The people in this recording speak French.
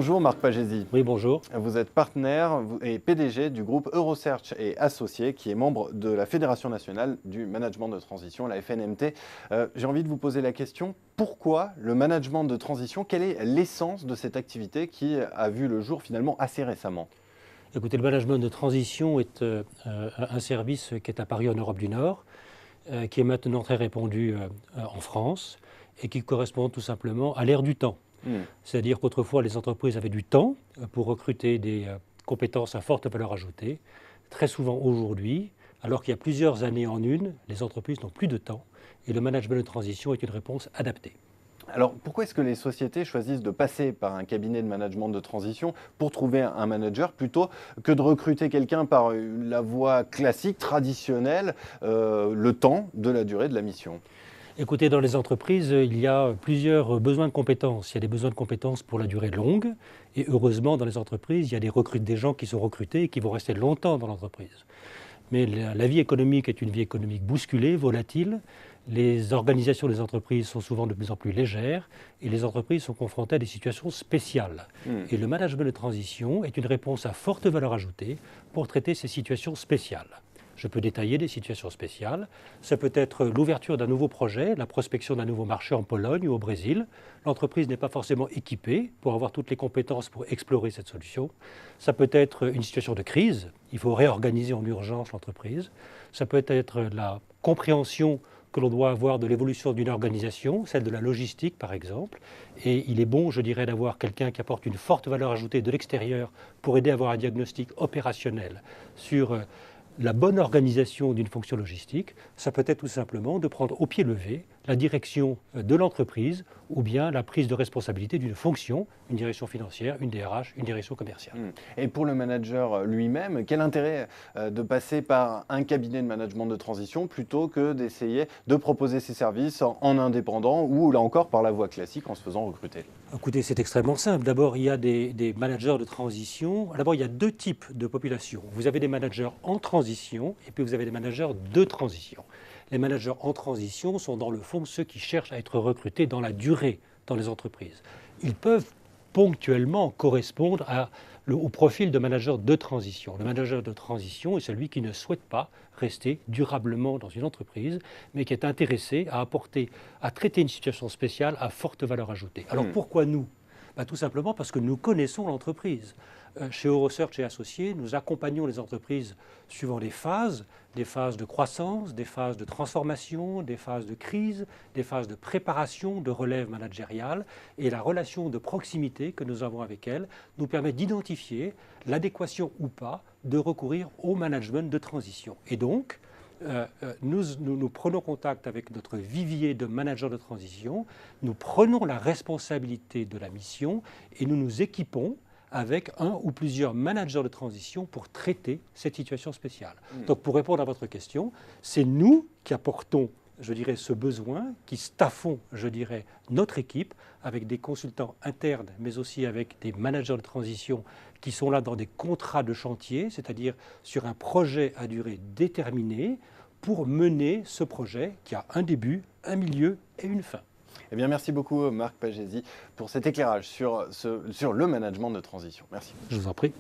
Bonjour Marc Pagési. Oui, bonjour. Vous êtes partenaire et PDG du groupe Eurosearch et Associés, qui est membre de la Fédération nationale du management de transition, la FNMT. J'ai envie de vous poser la question, pourquoi le management de transition? Quelle est l'essence de cette activité qui a vu le jour finalement assez récemment? Écoutez, le management de transition est un service qui est apparu en Europe du Nord, qui est maintenant très répandu en France et qui correspond tout simplement à l'ère du temps. C'est-à-dire qu'autrefois, les entreprises avaient du temps pour recruter des compétences à forte valeur ajoutée. Très souvent aujourd'hui, alors qu'il y a plusieurs années en une, les entreprises n'ont plus de temps et le management de transition est une réponse adaptée. Alors, pourquoi est-ce que les sociétés choisissent de passer par un cabinet de management de transition pour trouver un manager plutôt que de recruter quelqu'un par la voie classique, traditionnelle, le temps de la durée de la mission? Écoutez, dans les entreprises, il y a plusieurs besoins de compétences. Il y a des besoins de compétences pour la durée longue et heureusement, dans les entreprises, il y a des gens qui sont recrutés et qui vont rester longtemps dans l'entreprise. Mais la vie économique est une vie économique bousculée, volatile. Les organisations des entreprises sont souvent de plus en plus légères et les entreprises sont confrontées à des situations spéciales. Et le management de transition est une réponse à forte valeur ajoutée pour traiter ces situations spéciales. Je peux détailler des situations spéciales. Ça peut être l'ouverture d'un nouveau projet, la prospection d'un nouveau marché en Pologne ou au Brésil. L'entreprise n'est pas forcément équipée pour avoir toutes les compétences pour explorer cette solution. Ça peut être une situation de crise. Il faut réorganiser en urgence l'entreprise. Ça peut être la compréhension que l'on doit avoir de l'évolution d'une organisation, celle de la logistique par exemple. Et il est bon, je dirais, d'avoir quelqu'un qui apporte une forte valeur ajoutée de l'extérieur pour aider à avoir un diagnostic opérationnel sur la bonne organisation d'une fonction logistique. Ça peut être tout simplement de prendre au pied levé la direction de l'entreprise ou bien la prise de responsabilité d'une fonction, une direction financière, une DRH, une direction commerciale. Et pour le manager lui-même, quel intérêt de passer par un cabinet de management de transition plutôt que d'essayer de proposer ses services en indépendant ou là encore par la voie classique en se faisant recruter? Écoutez, c'est extrêmement simple. D'abord, il y a des managers de transition. D'abord, il y a deux types de populations. Vous avez des managers en transition et puis vous avez des managers de transition. Les managers en transition sont dans le fond ceux qui cherchent à être recrutés dans la durée dans les entreprises. Ils peuvent ponctuellement correspondre au profil de manager de transition. Le manager de transition est celui qui ne souhaite pas rester durablement dans une entreprise, mais qui est intéressé à traiter une situation spéciale à forte valeur ajoutée. Alors pourquoi nous? Tout simplement parce que nous connaissons l'entreprise. Chez Eurosearch et Associés, nous accompagnons les entreprises suivant des phases de croissance, des phases de transformation, des phases de crise, des phases de préparation, de relève managériale. Et la relation de proximité que nous avons avec elles nous permet d'identifier l'adéquation ou pas de recourir au management de transition. Et donc, nous prenons contact avec notre vivier de managers de transition, nous prenons la responsabilité de la mission et nous nous équipons avec un ou plusieurs managers de transition pour traiter cette situation spéciale. Donc pour répondre à votre question, c'est nous qui apportons, je dirais, ce besoin, qui staffons, je dirais, notre équipe avec des consultants internes, mais aussi avec des managers de transition qui sont là dans des contrats de chantier, c'est-à-dire sur un projet à durée déterminée, pour mener ce projet qui a un début, un milieu et une fin. Eh bien, merci beaucoup Marc Pagési pour cet éclairage sur le management de transition. Merci. Je vous en prie.